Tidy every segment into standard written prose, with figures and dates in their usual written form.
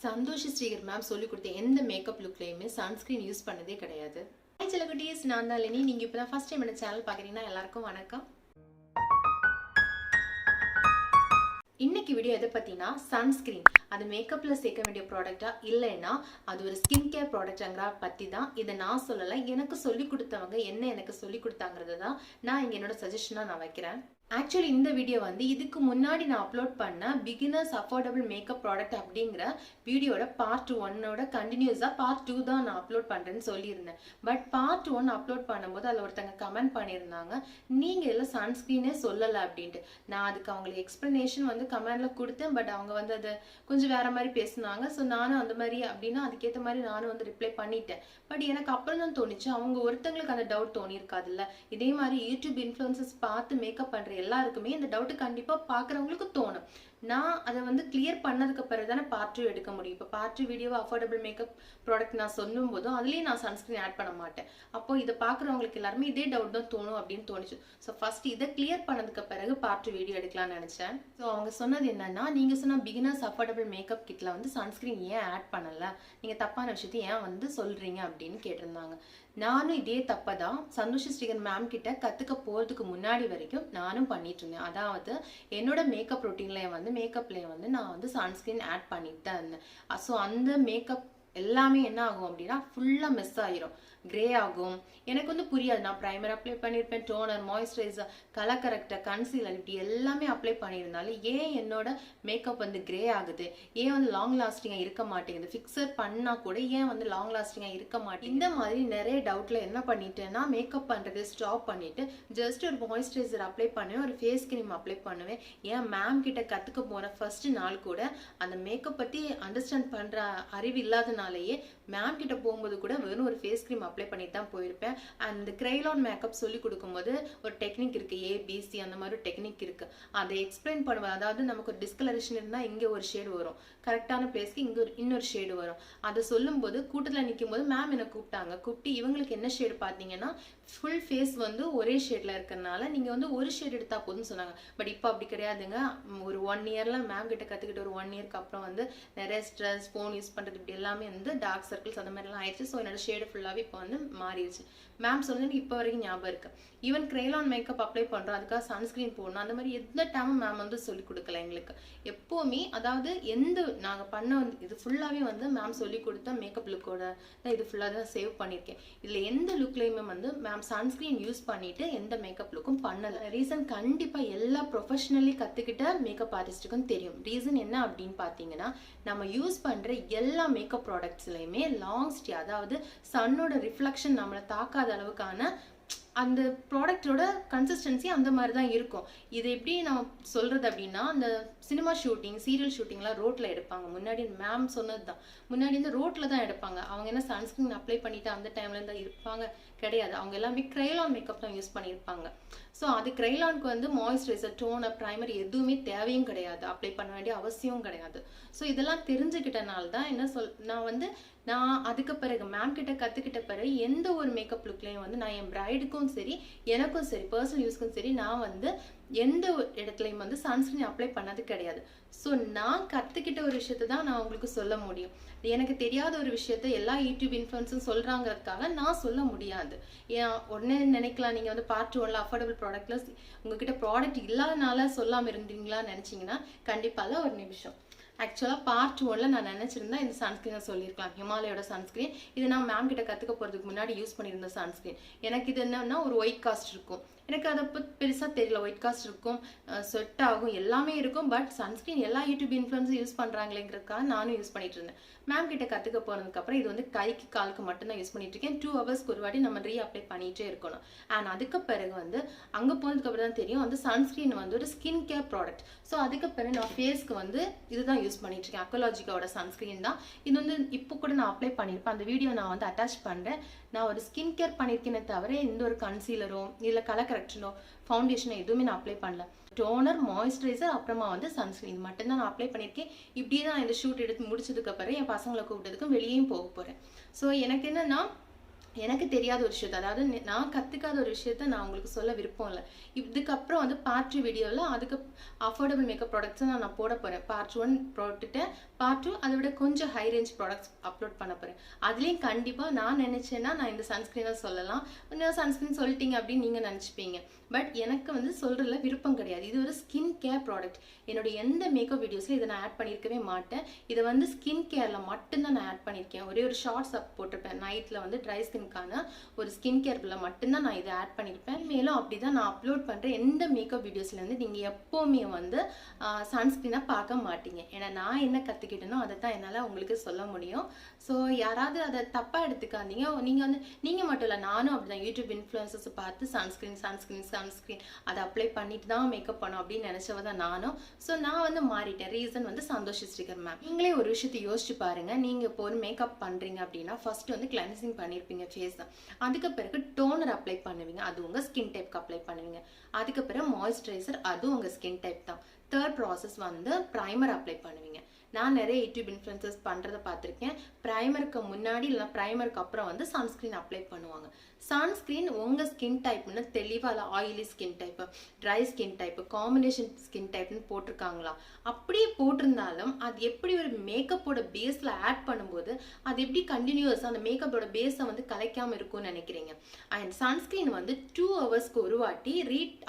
Santoshi Srikar ma'am சொல்லி கொடுத்த எந்த மேக்கப் லுக்லையுமே சன்ஸ்கிரீன் யூஸ் பண்ணதே கிடையாது. ஹாய் செல்லகுட்டீஸ், நான் தான் லெனி. நீங்கள் இப்போ தான் ஃபர்ஸ்ட் டைம் என்ன சேனல் பார்க்குறீங்கன்னா எல்லாருக்கும் வணக்கம். இன்னைக்கு வீடியோ எதை பற்றினா சன்ஸ்கிரீன் அது மேக்கப்பில் சேர்க்க வேண்டிய ப்ராடக்டா இல்லைன்னா அது ஒரு ஸ்கின் கேர் ப்ராடக்டாங்கிற பற்றி தான். இதை நான் சொல்லலை, எனக்கு சொல்லி கொடுத்தவங்க என்ன எனக்கு சொல்லி கொடுத்தாங்கிறது தான் நான் இங்கே என்னோட சஜஷனாக நான் வைக்கிறேன். ஆக்சுவலி இந்த வீடியோ இதுக்கு முன்னாடி நான் அப்லோட் பண்ண பிகினர்ஸ் அஃபோர்டபுள் மேக்கப் ப்ராடக்ட் அப்படிங்கிற வீடியோட பார்ட் 1ஓட கண்டினியூஸாக பார்ட் 2 தான் நான் அப்லோட் பண்ணுறேன்னு சொல்லியிருந்தேன். பட் பார்ட் 1 அப்லோட் பண்ணும்போது அதில் ஒருத்தங்க கமெண்ட் பண்ணியிருந்தாங்க, நீங்கள் எல்லாம் சன்ஸ்க்ரீனே சொல்லலை அப்படின்ட்டு. நான் அதுக்கு அவங்களுக்கு எக்ஸ்ப்ளனேஷன் கமெண்டில் கொடுத்தேன். பட் அவங்க அதை கொஞ்சம் வேற மாதிரி பேசினாங்க. ஸோ நானும் அந்த மாதிரி அப்படின்னா அதுக்கேற்ற மாதிரி நானும் ரிப்ளை பண்ணிட்டேன். பட் எனக்கு அப்புறம் தான் தோணுச்சு, அவங்க ஒருத்தங்களுக்கு அந்த டவுட் தோணியிருக்காதுல்ல. இதே மாதிரி யூடியூப் இன்ஃப்ளூயன்சஸ் பார்த்து மேக்கப் பண்ணுற எல்லாருக்குமே இந்த டவுட் கண்டிப்பா பாக்குறவங்களுக்கு தோணும். நான் அதை கிளியர் பண்ணதுக்கு பிறகு தானே பார்ட் 2 எடுக்க முடியும். இப்போ பார்ட் 2 வீடியோவை அஃபோர்டபுள் மேக்கப் ப்ராடக்ட் நான் சொல்லும் போதும் அதுலேயே நான் சன்ஸ்கிரீன் ஆட் பண்ண மாட்டேன். அப்போ இதை பார்க்குறவங்களுக்கு எல்லாருமே இதே டவுட் தான் தோணும் அப்படின்னு தோணுச்சு. ஸோ ஃபர்ஸ்ட் இதை கிளியர் பண்ணதுக்கு பிறகு பார்ட் 2 வீடியோ எடுக்கலாம்னு நினச்சேன். ஸோ அவங்க சொன்னது என்னன்னா, நீங்கள் சொன்ன பிகினர்ஸ் அஃபோர்டபுள் மேக்கப் கிட்டில் சன்ஸ்கிரீன் ஏன் ஆட் பண்ணலை, நீங்கள் தப்பான விஷயத்தை ஏன் சொல்கிறீங்க அப்படின்னு கேட்டிருந்தாங்க. நானும் இதே தப்பை தான் சந்தோஷி ஸ்ரீகர் மேம் கிட்ட கற்றுக்க போகிறதுக்கு முன்னாடி வரைக்கும் நானும் பண்ணிட்டு இருந்தேன். அதாவது என்னோட மேக்கப் ரொட்டீன்லேயே மேக்கப்லேயே நான் சன்ஸ்கிரீன் ஆட் பண்ணிட்டு தான் இருந்தேன். ஸோ அந்த மேக்கப் எல்லாமே என்ன ஆகும் அப்படின்னா ஃபுல்லாக மிஸ் ஆகிரும், கிரே ஆகும். எனக்கு புரியாது. நான் ப்ரைமர் அப்ளை பண்ணியிருப்பேன், toner, moisturiser, colour corrector, concealer இப்படி எல்லாமே அப்ளை பண்ணியிருந்தாலும் ஏன் என்னோட மேக்கப் கிரே ஆகுது, ஏன் லாங் லாஸ்டிங்காக இருக்க மாட்டேங்குது, ஃபிக்ஸர் பண்ணால் கூட ஏன் லாங் லாஸ்டிங்காக இருக்க மாட்டேங்குது. இந்த மாதிரி நிறைய டவுட்டில் என்ன பண்ணிட்டேன்னா மேக்கப் பண்ணுறது ஸ்டாப் பண்ணிவிட்டு ஜஸ்ட் ஒரு மாய்ஸ்சரைசர் அப்ளை பண்ணுவேன், ஒரு ஃபேஸ் க்ரீம் அப்ளை பண்ணுவேன். ஏன் மேம் கிட்ட கற்றுக்க போகிற ஃபர்ஸ்ட் நாள் கூட அந்த மேக்கப் பற்றி அண்டர்ஸ்டாண்ட் பண்ணுற அறிவு இல்லாதனாலேயே மேம் கிட்ட போகும்போது கூட வெறும் ஒரு ஃபேஸ் க்ரீம் அப்ளை பண்ணிட்டு தான் போயிருப்பேன். அண்ட் கிரைலான் மேக்கப் சொல்லி கொடுக்கும்போது ஒரு டெக்னிக் இருக்கு, ஏபிசி அந்த மாதிரி டெக்னிக் இருக்கு. அதை எக்ஸ்பிளைன் பண்ணுவேன். அதாவது நமக்கு ஒரு டிஸ்கலரேஷன் இருந்தால் இங்கே ஒரு ஷேடு வரும், கரெக்டான பிளேஸ்க்கு இங்கே இன்னொரு ஷேடு வரும். அதை சொல்லும்போது கூட்டத்தில் நிற்கும் போது மேம் என்னை கூப்பிட்டு இவங்களுக்கு என்ன ஷேடு பார்த்தீங்கன்னா ஃபுல் ஃபேஸ் ஒரே ஷேட்ல இருக்கிறதுனால நீங்கள் ஒரு ஷேட் எடுத்தா போதும்னு சொன்னாங்க. பட் இப்போ அப்படி கிடையாதுங்க. ஒரு 1 இயர்ல மேம் கிட்ட கற்றுக்கிட்டு ஒரு 1 இயர்க்கு அப்புறம் நிறைய ஸ்ட்ரெஸ், ஃபோன் யூஸ் பண்ணுறது இப்படி எல்லாமே டார்க் சர்க்கிள்ஸ் அந்த மாதிரிலாம் ஆயிடுச்சு. ஸோ என்னோட ஷேடு ஃபுல்லாகவே இப்போ மாறிடுச்சு. மேம் சொன்னது இப்போ வரைக்கும் ஞாபகம் இருக்கு. ஈவன் கிரைலான் மேக்கப் அப்ளை பண்ணுறோம், அதுக்காக சன்ஸ்கிரீன் போடணும், அந்த மாதிரி எந்த டைமும் மேம் சொல்லி கொடுக்கல எங்களுக்கு. எப்போவுமே அதாவது எந்த நாங்கள் பண்ண இது ஃபுல்லாகவே மேம் சொல்லி கொடுத்த மேக்கப் லுக்கோட இது ஃபுல்லாக தான் சேவ் பண்ணியிருக்கேன். இதில் எந்த லுக்லேயுமே மேம் சன்ஸ்கிரீன் யூஸ் பண்ணிட்டு எந்த மேக்கப் லுக்கும் பண்ணலை. ரீசன் கண்டிப்பாக எல்லா ப்ரொஃபஷனலி கற்றுக்கிட்ட மேக்கப் ஆர்டிஸ்ட்டுக்கும் தெரியும். ரீசன் என்ன அப்படின்னு பார்த்தீங்கன்னா, நம்ம யூஸ் பண்ணுற எல்லா மேக்கப் ப்ராடக்ட்ஸ்லையுமே லாங் ஸ்டே, அதாவது சன்னோட ரிஃப்ளெக்ஷன் நம்மளை தாக்காத அளவுக்கான அந்த ப்ராடக்டோட கன்சிஸ்டன்சி அந்த மாதிரி தான் இருக்கும். இது எப்படி நம்ம சொல்கிறது அப்படின்னா, அந்த சினிமா ஷூட்டிங், சீரியல் ஷூட்டிங்லாம் ரோட்டில் எடுப்பாங்க. முன்னாடி மேம் சொன்னது தான், முன்னாடி ரோட்டில் தான் எடுப்பாங்க. அவங்க என்ன சன்ஸ்கிரீன் அப்ளை பண்ணிட்டு அந்த டைம்ல தான் இருப்பாங்க கிடையாது. அவங்க எல்லாமே கிரைலான் மேக்கப் தான் யூஸ் பண்ணியிருப்பாங்க. ஸோ அது கிரைலானுக்கு மாய்ஸ்சரைசர், டோனர், ப்ரைமர் எதுவுமே தேவையும் கிடையாது, அப்ளை பண்ண வேண்டிய அவசியமும் கிடையாது. ஸோ இதெல்லாம் தெரிஞ்சுக்கிட்டனால தான் நான் அதுக்கு பிறகு மேம் கிட்ட கற்றுக்கிட்ட பிறகு எந்த ஒரு மேக்கப் லுக்லையும் நான் என் பிரைடுக்கும் சரி எனக்கும் சரி பர்சனல் யூஸ்க்கும் சரி நான் எந்த இடத்துலையும் சன்ஸ்கிரீன் அப்ளை பண்ணது கிடையாது. ஸோ நான் கற்றுக்கிட்ட ஒரு விஷயத்தை தான் நான் உங்களுக்கு சொல்ல முடியும். எனக்கு தெரியாத ஒரு விஷயத்த எல்லா யூடியூப் இன்ஃப்ளூயன்ஸும் சொல்கிறாங்கிறதுக்காக நான் சொல்ல முடியாது. ஏன் உடனே நினைக்கலாம், நீங்கள் பார்ட் 1ல அஃபோர்டபுள் ப்ராடக்ட்ல உங்ககிட்ட ப்ராடக்ட் இல்லாதனால சொல்லாமல் இருந்தீங்களான்னு நினச்சிங்கன்னா கண்டிப்பாக ஒரு நிமிஷம். ஆக்சுவலாக பார்ட் 1ல நான் நினச்சிருந்தா இந்த சன்ஸ்கிரீனை சொல்லியிருக்கலாம், ஹிமாலயோட சன்ஸ்கிரீன். இது நான் மேம் கிட்ட கற்றுக்க போகிறதுக்கு முன்னாடி யூஸ் பண்ணியிருந்த சன்ஸ்கிரீன். எனக்கு இது என்னன்னா ஒரு ஒயிட் காஸ்ட் இருக்கும், எனக்கு அதை பற்றி பெருசாக தெரியல. ஒயிட் காஸ்ட் இருக்கும், ஸ்வெட் ஆகும், எல்லாமே இருக்கும். பட் சன்ஸ்கிரீன் எல்லா யூடியூப் இன்ஃப்ளூயன்ஸும் யூஸ் பண்ணுறாங்களேங்கிறதுக்காக நானும் யூஸ் பண்ணிட்டு இருந்தேன். மேம் கிட்ட கற்றுக்க போனதுக்கப்புறம் இது கைக்கு காலுக்கு மட்டும்தான் யூஸ் பண்ணிட்டு இருக்கேன். 2 ஹவர்ஸ்க்கு ஒரு வாட்டி நம்ம அப்ளை பண்ணிகிட்டே இருக்கணும். அண்ட் அதுக்கு பிறகு அங்கே போனதுக்கப்புறம் தான் தெரியும் சன்ஸ்கிரீன் ஒரு ஸ்கின் கேர் ப்ராடக்ட். ஸோ அதுக்கு பிறகு நான் ஃபேஸ்க்கு இதுதான் யூஸ் பண்ணிட்டு இருக்கேன், அக்கோலாஜிக்காவோட சன்ஸ்கிரீன் தான். இது இப்போ கூட நான் அப்ளை பண்ணியிருப்பேன், அந்த வீடியோ நான் அட்டாச் பண்ணுறேன். நான் ஒரு ஸ்கின் கேர் பண்ணியிருக்கேனே தவிர எந்த ஒரு கன்சீலரோ இல்லை கலர் கரெக்ஷனோ ஃபவுண்டேஷனோ எதுவுமே நான் அப்ளை பண்ணல. டோனர், மாய்ஸ்சரைசர், அப்புறமா சன்ஸ்கிரீன் மட்டும்தான் நான் அப்ளை பண்ணியிருக்கேன். இப்படியே தான் இந்த ஷூட் எடுத்து முடிச்சதுக்கு அப்புறம் என் பசங்களை கூப்பிட்டதுக்கும் வெளியேயும் போக போகிறேன். ஸோ எனக்கு என்னன்னா எனக்கு தெரியாத ஒரு விஷயத்த, அதாவது நான் கற்றுக்காத ஒரு விஷயத்த நான் உங்களுக்கு சொல்ல விருப்பம் இல்லை. இதுக்கப்புறம் வந்து பார்ட் 2 வீடியோவில் அதுக்கு அஃபோர்டபுள் மேக்கப் ப்ராடக்ட்ஸை நான் போட போகிறேன். பார்ட் 1 போட்டுட்டேன், பார்ட் 2 அதை விட கொஞ்சம் ஹை ரேஞ்ச் ப்ராடக்ட்ஸ் அப்லோட் பண்ண போகிறேன். அதுலேயும் கண்டிப்பாக நான் நினச்சேன்னா நான் இந்த சன்ஸ்க்ரீனை சொல்லலாம். இன்னும் சன்ஸ்க்ரீன் சொல்லிட்டீங்க அப்படின்னு நீங்கள் நினச்சிப்பீங்க. பட் எனக்கு வந்து சொல்கிறதுல விருப்பம் கிடையாது. இது ஒரு ஸ்கின் கேர் ப்ராடக்ட். என்னோட எந்த மேக்கப் வீடியோஸில் இதை நான் ஆட் பண்ணியிருக்கவே மாட்டேன். இதை வந்து ஸ்கின் கேரில் மட்டும்தான் நான் ஆட் பண்ணியிருக்கேன். ஒரே ஒரு ஷார்ட்ஸ் போட்டிருப்பேன் நைட்டில் வந்து ட்ரை ஸ்கின்கான ஒரு ஸ்கின் கேர்ல மட்டும்தான் நான் இதை ஆட் பண்ணியிருப்பேன். மேலும் அப்படி தான் நான் அப்லோட் பண்ணுற எந்த மேக்கப் வீடியோஸ்லேருந்து நீங்கள் எப்போவுமே வந்து சன்ஸ்க்ரீனை பார்க்க மாட்டீங்க. ஏன்னா நான் என்ன கற்றுக்கிட்டேனோ அதை தான் என்னால் உங்களுக்கு சொல்ல முடியும். ஸோ யாராவது அதை தப்பாக எடுத்துக்காதீங்க. நீங்கள் மட்டும் இல்லை, நானும் அப்படி தான் யூடியூப் இன்ஃப்ளூயன்சர்ஸ் பார்த்து சன்ஸ்க்ரீன் அதை அப்ளை பண்ணிட்டு தான் மேக்கப் பண்ணோம் அப்படின்னு நினச்சவ தான் நானும். ஸோ நான் வந்து மாறிட்டேன். ரீசன் வந்து சந்தோஷ் ஸ்ரீகர் மேம். நீங்களே ஒரு விஷயத்தை யோசிச்சு பாருங்க. நீங்கள் இப்போ ஒரு மேக்கப் பண்ணுறீங்க அப்படின்னா ஃபர்ஸ்ட் வந்து கிளென்சிங் பண்ணியிருப்பீங்க ஃபேஸ் தான். அதுக்கு பிறகு டோனர் அப்ளை பண்ணுவீங்க, அது உங்கள் ஸ்கின் டைப்க்கு அப்ளை பண்ணுவீங்க. அதுக்கு பிறகு மாய்ஸ்சரைசர், அதுவும் உங்கள் ஸ்கின் டைப் தான். தேர்ட் ப்ராசஸ் வந்து ப்ரைமர் அப்ளை பண்ணுவீங்க. நான் நிறைய யூடியூப் இன்ஃப்ளூயன்சர்ஸ் பண்ணுறதை பார்த்துருக்கேன். ப்ரைமருக்கு முன்னாடி இல்லைனா ப்ரைமருக்கு அப்புறம் வந்து சன்ஸ்க்ரீன் அப்ளை பண்ணுவாங்க. சன்ஸ்க்ரீன் உங்கள் ஸ்கின் டைப்னு தெளிவாக இல்லை, oily skin type, dry skin type, combination skin டைப்னு போட்டிருக்காங்களா? அப்படியே போட்டிருந்தாலும் அது எப்படி ஒரு மேக்கப்போட பேஸில் ஆட் பண்ணும்போது அது எப்படி கண்டினியூஸாக அந்த மேக்கப்போட பேஸை வந்து கலைக்காமல் இருக்கும்னு நினைக்கிறீங்க? அண்ட் சன்ஸ்க்ரீன் வந்து 2 ஹவர்ஸ்க்கு ஒரு வாட்டி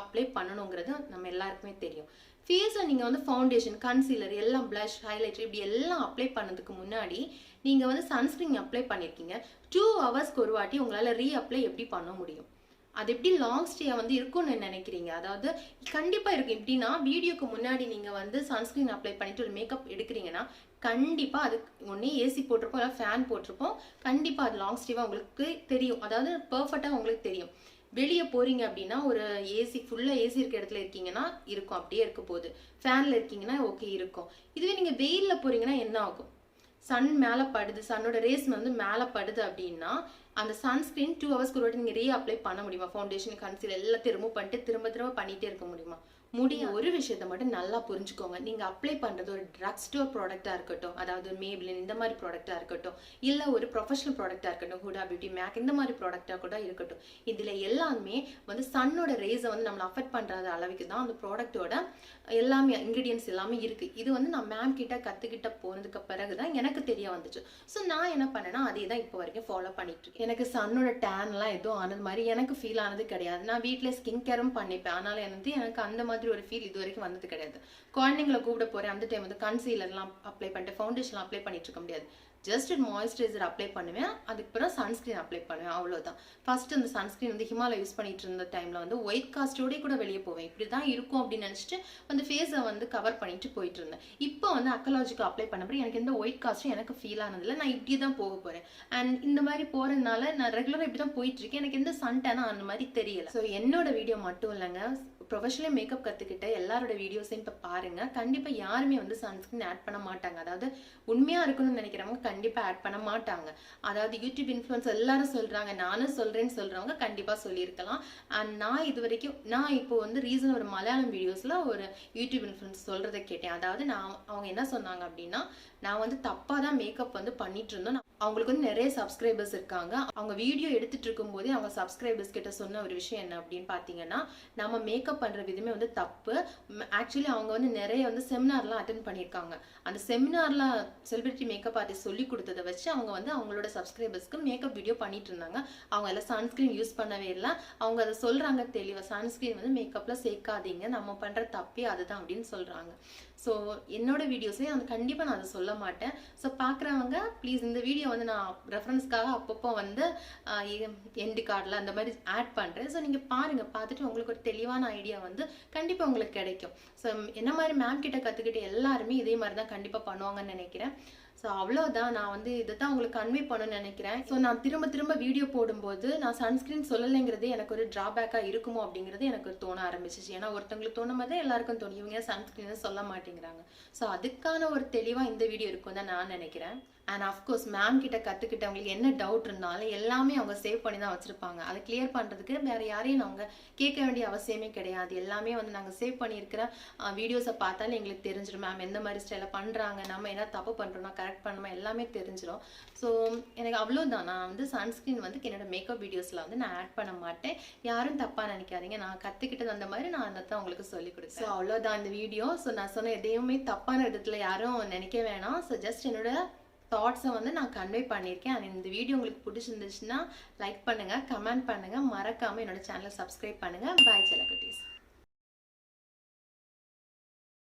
அப்ளை பண்ணணுங்கிறது நம்ம எல்லாருக்குமே தெரியும். ஃபேஸில் நீங்கள் வந்து ஃபவுண்டேஷன், கன்சீலர், எல்லாம் ப்ளஷ், ஹைலைட்டர் இப்படி எல்லாம் அப்ளை பண்ணதுக்கு முன்னாடி நீங்கள் வந்து சன்ஸ்க்ரீன் அப்ளை பண்ணியிருக்கீங்க. 2 ஹவர்ஸ்க்கு ஒரு வாட்டி உங்களால் அப்ளை எப்படி பண்ண முடியும்? அது எப்படி லாங் ஸ்டேயாக வந்து இருக்கும்னு நினைக்கிறீங்க? அதாவது கண்டிப்பாக இருக்கும். எப்படின்னா வீடியோக்கு முன்னாடி நீங்கள் வந்து சன்ஸ்க்ரீன் அப்ளை பண்ணிட்டு ஒரு மேக்கப் எடுக்கிறீங்கன்னா கண்டிப்பாக அது ஒன்றே ஏசி போட்டிருப்போம் இல்லை ஃபேன் போட்டிருப்போம். கண்டிப்பாக அது லாங் ஸ்டேவாக உங்களுக்கு தெரியும். அதாவது பர்ஃபெக்டாக உங்களுக்கு தெரியும். வெளியே போறீங்க அப்படின்னா ஒரு ஏசி ஃபுல்லாக ஏசி இருக்க இடத்துல இருக்கீங்கன்னா இருக்கும், அப்படியே இருக்க போகுது. ஃபேனில் இருக்கீங்கன்னா ஓகே இருக்கும். இதுவே நீங்கள் வெயிலில் போறீங்கன்னா என்ன ஆகும்? சன் மேலே படுது, சன்னோட ரேஸ் வந்து மேலே படுது அப்படின்னா அந்த சன்ஸ்க்ரீன் 2 ஹவர்ஸ்க்கு ஒரு வாட்டி நீங்கள் அப்ளை பண்ண முடியுமா? ஃபவுண்டேஷன், கன்சீலர் எல்லாத்தையும் ரிமூவ் பண்ணிட்டு திரும்ப பண்ணிகிட்டே இருக்க முடியுமா? முடியும். ஒரு விஷயத்தை மட்டும் நல்லா புரிஞ்சுக்கோங்க. நீங்கள் அப்ளை பண்ணுறது ஒரு ட்ரக் ஸ்டோர் ப்ராடக்டாக இருக்கட்டும், அதாவது மேப்ளின் இந்த மாதிரி ப்ராடக்டாக இருக்கட்டும், இல்லை ஒரு ப்ரொஃபஷனல் ப்ராடக்டாக இருக்கட்டும், ஹுடா பியூட்டி, மேக் இந்த மாதிரி ப்ராடக்டாக கூட இருக்கட்டும், இதில் எல்லாமே வந்து சன்னோட ரேஸை வந்து நம்மளை அஃபெக்ட் பண்ணுற அளவுக்கு தான் அந்த ப்ராடக்டோட எல்லாமே இன்க்ரீடியன்ஸ் எல்லாமே இருக்குது. இது வந்து நான் மேம் கிட்ட கற்றுக்கிட்ட போனதுக்கு பிறகு தான் எனக்கு தெரிய வந்துச்சு. ஸோ நான் என்ன பண்ணேன்னா அதே தான் இப்போ வரைக்கும் ஃபாலோ பண்ணிட்டு இருக்கேன். எனக்கு சன்னோட டேன்லாம் எதுவும் ஆனது மாதிரி எனக்கு ஃபீல் ஆனது கிடையாது. நான் வீட்டில் ஸ்கின் கேரும் பண்ணிப்பேன். அதனால எனக்கு அந்த மாதிரி ஒரு ஃபீல் இது வரைக்கும் வந்தது கிடையாது. குழந்தைங்களை கூப்பிட போறேன் அந்த டைம் வந்து கன்சீலர்லாம் அப்ளை பண்ணிட்டு ஃபவுண்டேஷன்லாம் அப்ளை பண்ணிட்டு இருக்க முடியாது. ஜஸ்ட் மாய்ஸ்சரைசர் அப்ளை பண்ணுவேன், அதுக்கப்புறம் சன்ஸ்க்ரீன் அப்ளை பண்ணுவேன், அவ்வளோதான். ஃபர்ஸ்ட் அந்த சன்ஸ்க்ரீன் வந்து ஹிமாலயா யூஸ் பண்ணிட்டு இருந்த டைமில் வந்து ஒயிட் காஸ்டோடய கூட வெளியே போவேன். இப்படி தான் இருக்கும் அப்படின்னு நினச்சிட்டு அந்த ஃபேஸை வந்து கவர் பண்ணிட்டு போயிட்டு இருந்தேன். இப்போ வந்து அக்கலாஜிக்கு அப்ளை பண்ணப்போ எனக்கு எந்த ஒயிட் காஸ்ட்டும் எனக்கு ஃபீல் ஆனதில்லை. நான் இப்படி தான் போக போகிறேன். அண்ட் இந்த மாதிரி போகிறதுனால நான் ரெகுலராக இப்படி தான் போயிட்டு இருக்கேன். எனக்கு எந்த சன்டானா அந்த மாதிரி தெரியல. ஸோ என்னோட வீடியோ மட்டும் இல்லைங்க, ப்ரொஃபஷனல் மேக்கப் கற்றுக்கிட்ட எல்லாரோட வீடியோஸையும் இப்போ பாருங்கள். கண்டிப்பாக யாருமே வந்து சன்ஸ்க்ரீன் ஆட் பண்ண மாட்டாங்க. அதாவது உண்மையாக இருக்கணும்னு நினைக்கிறவங்க கண்டிப்பாக ஆட் பண்ண மாட்டாங்க. அதாவது யூடியூப் இன்ஃப்ளூயன்ஸ் எல்லாரும் சொல்கிறாங்க, நானும் சொல்கிறேன்னு சொல்கிறவங்க கண்டிப்பாக சொல்லியிருக்கலாம். அண்ட் நான் இது வரைக்கும் இப்போ வந்து ரீசன் ஒரு மலையாளம் வீடியோஸில் ஒரு யூடியூப் இன்ஃப்ளூயன்ஸ் சொல்கிறத கேட்டேன். அதாவது அவங்க என்ன சொன்னாங்க அப்படின்னா, நான் வந்து தப்பாக தான் மேக்கப் வந்து பண்ணிட்டு இருந்தோம். அவங்களுக்கு வந்து நிறைய சப்ஸ்கிரைபர்ஸ் இருக்காங்க. அவங்க வீடியோ எடுத்துட்டு இருக்கும் போதே அவங்க சப்ஸ்கிரைபர்ஸ் கிட்ட சொன்ன ஒரு விஷயம் என்ன அப்படின்னு பார்த்தீங்கன்னா, நம்ம மேக்கப் பண்ற விதமே வந்து தப்பு. ஆக்சுவலி அவங்க வந்து நிறைய வந்து செமினார்லாம் அட்டென்ட் பண்ணியிருக்காங்க. அந்த செமினார்ல செலிபிரிட்டி மேக்கப் ஆர்டிஸ்ட் சொல்லி கொடுத்ததை வச்சு அவங்க வந்து அவங்களோட சப்ஸ்கிரைபர்ஸ்க்கு மேக்கப் வீடியோ பண்ணிட்டு இருந்தாங்க. அவங்க எல்லாம் சன்ஸ்கிரீன் யூஸ் பண்ணவே இல்லை. அவங்க அதை சொல்றாங்க தெளிவாக, சன்ஸ்கிரீன் வந்து மேக்கப்ல சேர்க்காதீங்க, நம்ம பண்ற தப்பே அதுதான் அப்படின்னு சொல்றாங்க. ஸோ என்னோட வீடியோஸையும் அந்த கண்டிப்பாக நான் அதை சொல்ல மாட்டேன். ஸோ பார்க்குறவங்க ப்ளீஸ் இந்த வீடியோ வந்து நான் ரெஃபரன்ஸ்க்காக அப்பப்போ வந்து எண்டு கார்டில் அந்த மாதிரி ஆட் பண்ணுறேன். ஸோ நீங்கள் பாருங்கள், பார்த்துட்டு உங்களுக்கு ஒரு தெளிவான ஐடியா வந்து கண்டிப்பாக உங்களுக்கு கிடைக்கும். ஸோ என்ன மாதிரி மேம் கிட்ட கற்றுக்கிட்டு எல்லாருமே இதே மாதிரி தான் கண்டிப்பாக பண்ணுவாங்கன்னு நினைக்கிறேன். ஸோ அவ்வளோதான். நான் வந்து இதை தான் உங்களுக்கு கன்வே பண்ணணும்னு நினைக்கிறேன். ஸோ நான் திரும்ப வீடியோ போடும்போது நான் சன்ஸ்கிரீன் சொல்லலைங்கிறதே எனக்கு ஒரு ட்ராபேக்காக இருக்குமோ அப்படிங்கிறது எனக்கு தோண ஆரம்பிச்சிச்சு. ஏன்னா ஒருத்தவங்களுக்கு தோணும் போதே எல்லாருக்கும் தோணும், இவங்க சன்ஸ்கிரீனை சொல்ல மாட்டேங்கிறாங்க. ஸோ அதுக்கான ஒரு தெளிவாக இந்த வீடியோ இருக்கும் தான் நான் நினைக்கிறேன். அண்ட் அஃப்கோர்ஸ் மேம் கிட்ட கற்றுக்கிட்டவங்களுக்கு என்ன டவுட் இருந்தாலும் எல்லாமே அவங்க சேவ் பண்ணி தான் வச்சுருப்பாங்க. அதை கிளியர் பண்ணுறதுக்கு வேறு யாரையும் நாங்கள் கேட்க வேண்டிய அவசியமே கிடையாது. எல்லாமே வந்து நாங்கள் சேவ் பண்ணியிருக்கிற வீடியோஸை பார்த்தாலே எங்களுக்கு தெரிஞ்சிடும் மேம் எந்த மாதிரி ஸ்டைலில் பண்ணுறாங்க, நம்ம என்ன தப்பு பண்ணுறோம்னா கரெக்ட் ஆட் பண்ணாம எல்லாமே தெரிஞ்சிடும். ஸோ எனக்கு அவ்வளோதான். நான் வந்து சன்ஸ்க்ரீன் வந்து என்னோட மேக்கப் வீடியோஸில் வந்து நான் ஆட் பண்ண மாட்டேன். யாரும் தப்பாக நினைக்காதீங்க. நான் கற்றுக்கிட்டது அந்த மாதிரி நான் அதை தான் உங்களுக்கு சொல்லிக் கொடுத்தேன். ஸோ அவ்வளோதான் இந்த வீடியோ. ஸோ நான் சொன்ன எதையுமே தப்பான விதத்தில் யாரும் நினைக்க வேணாம். ஸோ ஜஸ்ட் என்னோட தாட்ஸை வந்து நான் கன்வே பண்ணியிருக்கேன். அண்ட் இந்த வீடியோ உங்களுக்கு பிடிச்சிருந்துச்சுன்னா லைக் பண்ணுங்கள், கமெண்ட் பண்ணுங்கள், மறக்காமல் என்னோட சேனலை சப்ஸ்கிரைப் பண்ணுங்கள். பாய் செல்லக்குட்டீஸ்.